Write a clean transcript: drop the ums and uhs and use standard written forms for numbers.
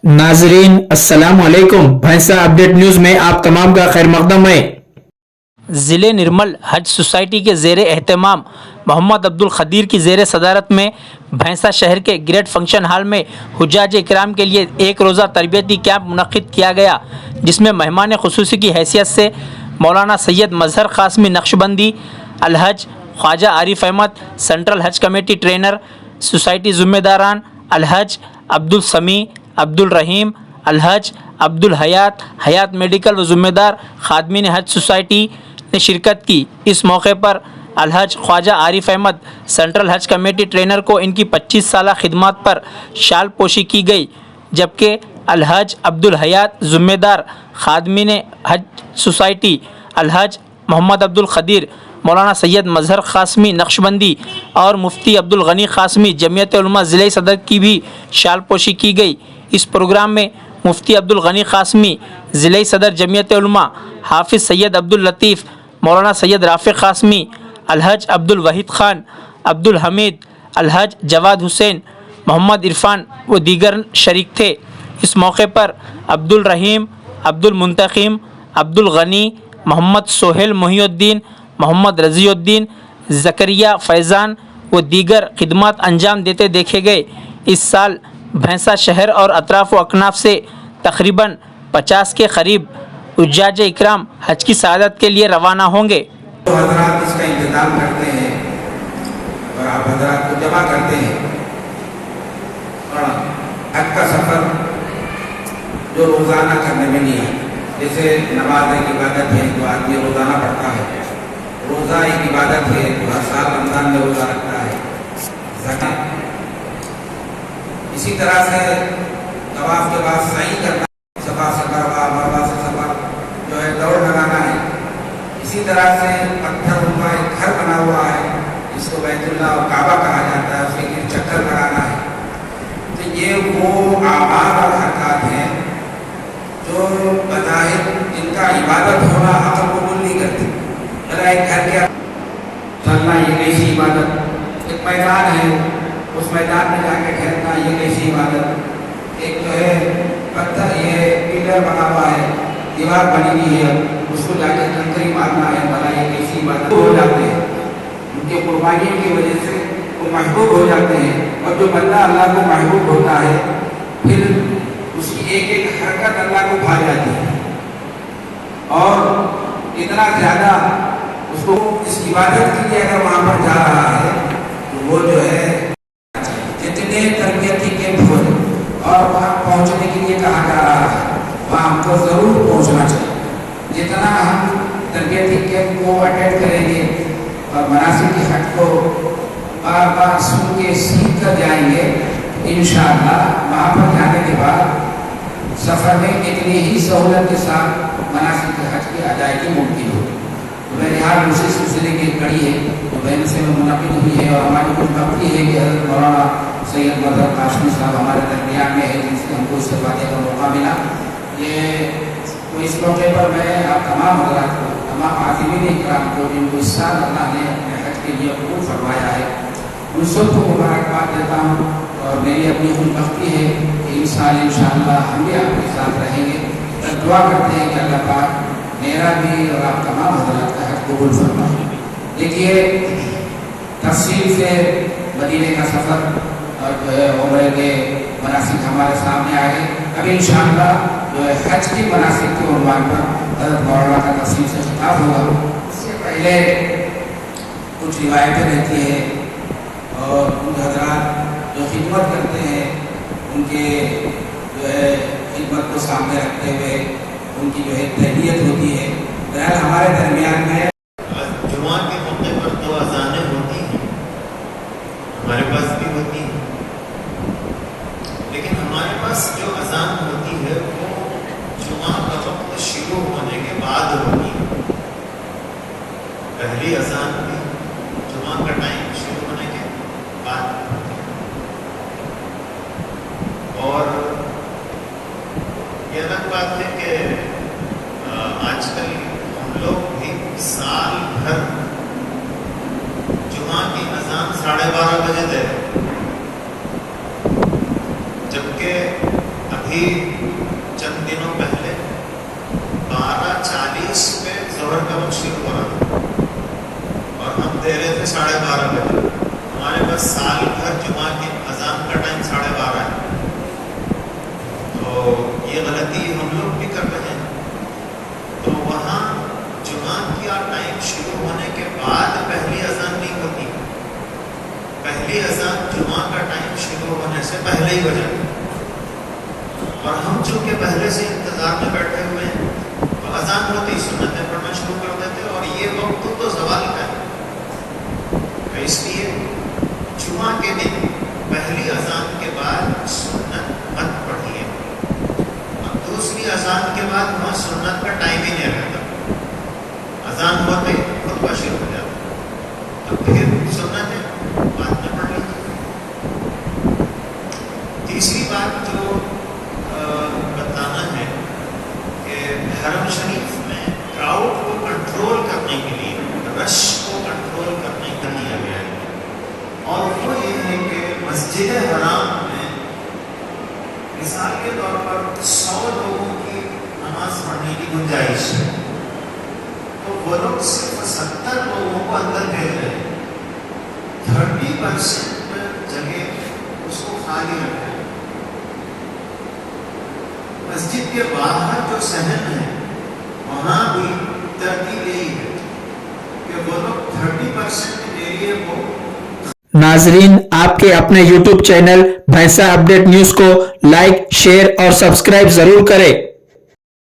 नाजरीन अस्सलाम वालेकुम। भैंसा अपडेट न्यूज़ में आप तमाम का खैर मकदम है। ज़िले निर्मल हज सोसाइटी के ज़ेर एहतमाम मोहम्मद अब्दुल खदीर की ज़ेर सदारत में भैंसा शहर के ग्रेट फंक्शन हॉल में हुज्जाज इकराम के लिए एक रोज़ा तरबियती कैंप मुनक्किद किया गया, जिसमें मेहमान खुसूसी की हैसियत से मौलाना सैयद मजहर कासमी नक्शबंदी, अलहज ख्वाजा आरिफ अहमद, सेंट्रल हज कमेटी ट्रेनर, सोसाइटी ज़िम्मेदारान अलहज अब्दुल समी, अब्दुल रहीम, अलहज अब्दुल हयात, हयात मेडिकल व ज़िम्मेदार खादमीन हज सोसाइटी ने शिरकत की। इस मौके पर अलहज ख्वाजा आरिफ अहमद, सेंट्रल हज कमेटी ट्रेनर को इनकी 25 साल खिदमत पर शाल पोशी की गई, जबकि अलहज अब्दुल हयात ज़िम्मेदार खादमीन हज सोसाइटी, अलहज मोहम्मद अब्दुल खदीर, मौलाना सैयद मजहर कासमी नक्शबंदी और मुफ्ती अब्दुल गनी कासमी जमीयत उलमा ज़िले सदर की भी शाल पोशी की गई। इस प्रोग्राम में मुफ्ती अब्दुल गनी कासमी, ज़िले सदर जमीयत उलमा हाफिज़ सैयद अब्दुल लतीफ़, मौलाना सैयद राफ़िक़ कासमी, अलहज अब्दुल वहीद ख़ान, अब्दुल हमीद, अलहज जवाद हुसैन, मोहम्मद इरफान व दीगर शरीक थे। इस मौके पर अब्दुल रहीम, अब्दुल मुंतक़िम, अब्दुल गनी, मोहम्मद सोहेल मोहिउद्दीन, मोहम्मद रज़ीउद्दीन, ज़करिया फैज़ान व दीगर खिदमत अंजाम देते देखे गए। इस साल भैंसा शहर और अतराफ़ व अकनाफ से तकरीबन 50 के करीब हुज्जाज इकराम हज की सआदत के लिए रवाना होंगे। तो हजरात इसका इंतज़ाम करते हैं और आप हजरात को जमा करते हैं। और हज का सफ़र जो रोज़ाना करने में नहीं आता, जैसे नमाज एक इबादत है तो आदमी रोज़ाना पढ़ता है, रोज़ा एक इबादत है तो हर साल रमज़ान में रोज़ा रखता है, ज़कात। इसी तरह से तवाफ़ के बाद सही करना, सफा से मरवा, मरवा से सफा जो है दौड़ लगाना है। इसी तरह से पत्थर उनका एक घर बना हुआ है जिसको बैतुल्लाह और काबा कहा जाता है, उसके गिर चक्कर लगाना है। तो ये वो आमाल और हरकत हैं जो बज़ाहिर इनका इबादत होना अक़ल कबूल नहीं करती। मेरा एक घर के चलना ये कैसी इबादत, एक मैदान है उस मैदान में जाके ठहरना ये कैसी इबादत, एक जो है पत्थर ये पिलर बना हुआ है, दीवार बनी हुई है, उसको जाके कंकरी मारना है, भला ये कैसी बात हो जाते हैं। उनके कुर्बानियों की वजह से वो महबूब हो जाते हैं, और जो बंदा अल्लाह को महबूब होता है फिर उसकी एक एक हरकत अल्लाह को भा जाती है, और इतना ज़्यादा उसको इस इबादत के लिए अगर वहाँ पर जा रहा है तो वो जो है जितने तरबियती कैंप हो और वहाँ पहुँचने के लिए कहा जा रहा है वहाँ हमको ज़रूर पहुँचना चाहिए। जितना हम तरबियती कैंप को अटेंड करेंगे और मनासिक के हक को बार बार सुन के सीख कर जाएंगे, इंशाअल्लाह वहाँ पर जाने के बाद सफ़र में इतनी ही सहूलत के साथ मनासिक के हज की अदायगी मुमकिन होगी। तो मेरे यहाँ दूसरे सिलसिले की कड़ी है तो बहन से मुनक़िद हुई है, और हमारी कुछ भक्ति है कि हज़रत मौलाना सैयद मजहर कासमी साहब हमारे दरमियान में है, जिनसे हमको इससे बातें का मौका मिला। ये तो इस मौके पर मैं आप तमाम हज़रात को, तमाम आज़िमीन इकराम को जिनको इस साल अल्लाह ने अपने हज के लिए कबूल फरमाया है, उन सबको मुबारकबाद देता हूँ। और मेरी अपनी खुशबख्ती है कि इस साल इंशाअल्लाह हम भी आपके साथ रहेंगे। तो दुआ करते हैं कि अल्लाह पाक मेरा भी और आप तमाम हज़रात का हज कबूल फरमाए। देखिए तफसील से मदीने का सफ़र और जो है उम्रे के मनासिक हमारे सामने आए। अभी इंशाअल्लाह जो है हज की मनासिक के उन्वान पर हज़रत मौलाना का तफसील से खिताब होगा। इससे पहले कुछ रिवायतें रहती हैं और उन हज़रात जो खिदमत करते हैं उनके जो है खिदमत को सामने रखते हुए उनकी जो है तहनीयत होती है। बहरहाल हमारे दरमियान में जुमा के मौके पर तो अज़ानें होती हैं, हमारे पास भी होती हैं, लेकिन हमारे पास जो अज़ान होती है वो जुमा का वक्त शुरू होने के बाद होती है। पहली अज़ान भी जुमा का टाइम शुरू होने के बाद, और ये अलग बात है कि आजकल हम लोग भी साल भर जुमा की अज़ान 12:30 बजे दे, जबकि अभी अभी चंद दिनों पहले 12:40 पे ज़ोहर का वक्त शुरू हो रहा था और हम दे रहे थे 12:30 बजे। हमारे पास साल भर जुमा की अजान का टाइम 12:30 है, तो ये गलती हम लोग भी कर रहे हैं। तो वहाँ जुमा का टाइम शुरू होने के बाद पहली अजान नहीं होती, पहली अजान जुमा का टाइम शुरू होने से पहले ही हो जाती। और हम चूँकि पहले से इंतज़ार में बैठे हुए हैं तो अजान होते ही सुन्नतें पढ़ना शुरू कर देते, और ये वक्त तो सवाल का है। तो इसलिए जुमा के दिन पहली अजान के बाद सुन्नत मत पढ़िए, और दूसरी अजान के बाद वहाँ सुन्नत का टाइम ही नहीं रहता, अजान होते ही खुतबा शुरू हो जाता, तो फिर सुन्नतें बाद में पढ़ लीजिए। तीसरी बात जो बताना है कि हरम शरीफ में क्राउड को कंट्रोल करने के लिए, रश को कंट्रोल करने के लिए गया है, और वो ये है कि मस्जिद हराम में मिसाल के तौर पर 100 लोगों की नमाज पढ़ने की गुंजाइश है, तो वो लोग सिर्फ 70 लोगों को अंदर भेज रहे हैं, 30% जगह उसको खाली रख रहे हैं। मस्जिद के बाहर जो सहन है वहाँ भी तरतीब यही है कि वो लोग 30% एरिया को। नाजरीन, आपके अपने YouTube चैनल भैंसा अपडेट न्यूज को लाइक, शेयर और सब्सक्राइब जरूर करें।